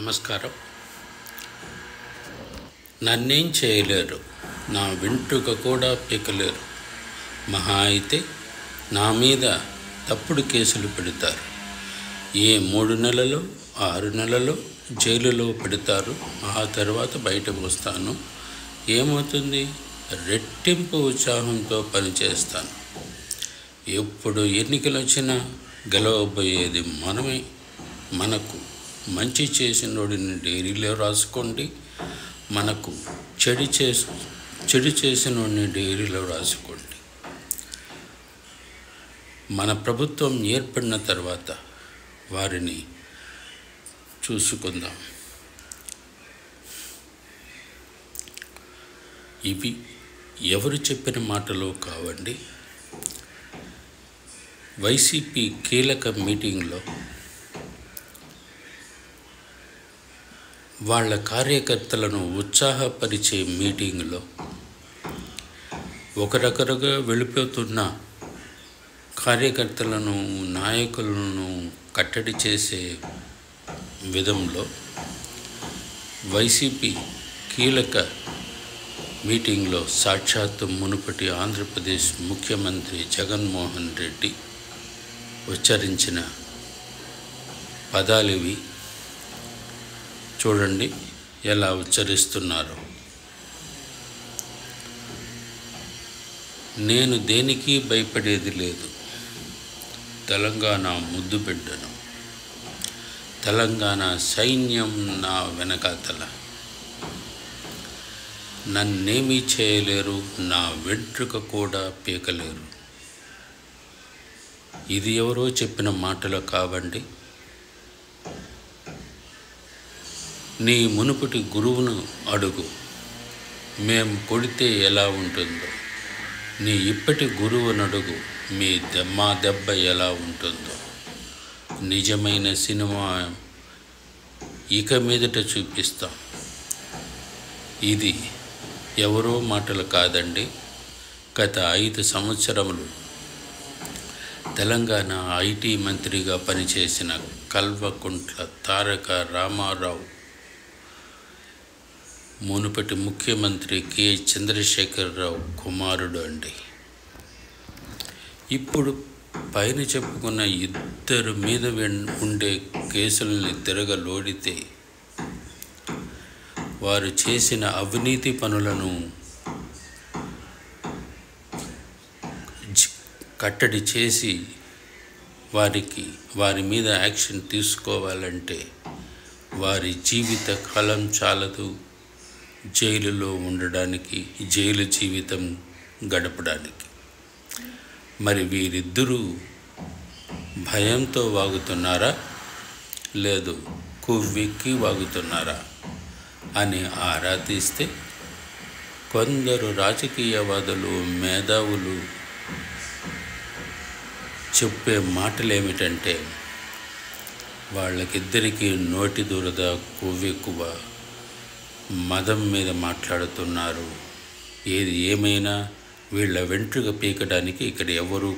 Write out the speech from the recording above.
నమస్కారం. నన్నేం చేయలేరు, నా వెంట్రుక కూడా పీకలేరు. మహా అయితే నా మీద తప్పుడు కేసులు పెడతారు. ఏ 3 నెలలు 6 నెలలు జైలులో పెడతారు. ఆ తర్వాత బయటకు వస్తాను. ఏమవుతుంది? రెట్టింపు ఉత్సాహంతో పనిచేస్తాను. ఎప్పుడు ఎన్నికలు వచ్చినా గెలవబోయేది మనమే. మనకు మంచి చేసినోడిని డైరీలో రాసుకోండి, మనకు చెడు చేసినోడిని డైరీలో రాసుకోండి. మన ప్రభుత్వం ఏర్పడిన తర్వాత వారిని చూసుకుందాం. ఇవి ఎవరు చెప్పిన మాటలు కావండి. వైసీపీ కీలక మీటింగ్లో వాళ్ళ కార్యకర్తలను ఉత్సాహపరిచే మీటింగ్లో ఒకరొకరుగా వెళ్ళిపోతున్న కార్యకర్తలను, నాయకులను కట్టడి చేసే విధంలో వైసీపీ కీలక మీటింగ్లో సాక్షాత్తు మునుపటి ఆంధ్రప్రదేశ్ ముఖ్యమంత్రి జగన్మోహన్ రెడ్డి ఉచ్చరించిన పదాలివి. చూడండి ఎలా ఉచ్చరిస్తున్నారో. నేను దేనికి భయపడేది లేదు. తెలంగాణ ముద్దు బిడ్డను. తెలంగాణ సైన్యం నా వెనకాతల. నన్నేమీ చేయలేరు, నా వెంట్రుక కూడా పీకలేరు. ఇది ఎవరో చెప్పిన మాటలు కావండి. నీ మునుపటి గురువును అడుగు, మేం కొడితే ఎలా ఉంటుందో. నీ ఇప్పటి గురువును అడుగు, మా దెబ్బ ఎలా ఉంటుందో. నిజమైన సినిమా ఇక మీదట చూపిస్తాం. ఇది ఎవరో మాటలు కాదండి. గత 5 సంవత్సరములు తెలంగాణ ఐటీ మంత్రిగా పనిచేసిన కల్వకుంట్ల తారక రామారావు మునుపటి ముఖ్యమంత్రి కె చంద్రశేఖరరావు కుమారుడు అండి. ఇప్పుడు పైన చెప్పుకున్న ఇద్దరు మీద ఉండే కేసుల్ని తిరగలోడితే వారు చేసిన అవినీతి పనులను కట్టడి చేసి వారి మీద యాక్షన్ తీసుకోవాలంటే వారి జీవిత కాలం చాలదు జైలులో ఉండడానికి, జైలు జీవితం గడపడానికి. మరి వీరిద్దరూ భయంతో వాగుతున్నారా, లేదు కొవ్వెక్కి వాగుతున్నారా అని ఆరా తీస్తే కొందరు రాజకీయవాదులు, మేధావులు చెప్పే మాటలు ఏమిటంటే వాళ్ళకిద్దరికీ నోటి దురద, కొవ్వెక్కువ, మదం మీద మాట్లాడుతున్నారు. ఏది ఏమైనా వీళ్ళ వెంట్రుక పీకడానికి ఇక్కడ ఎవరూ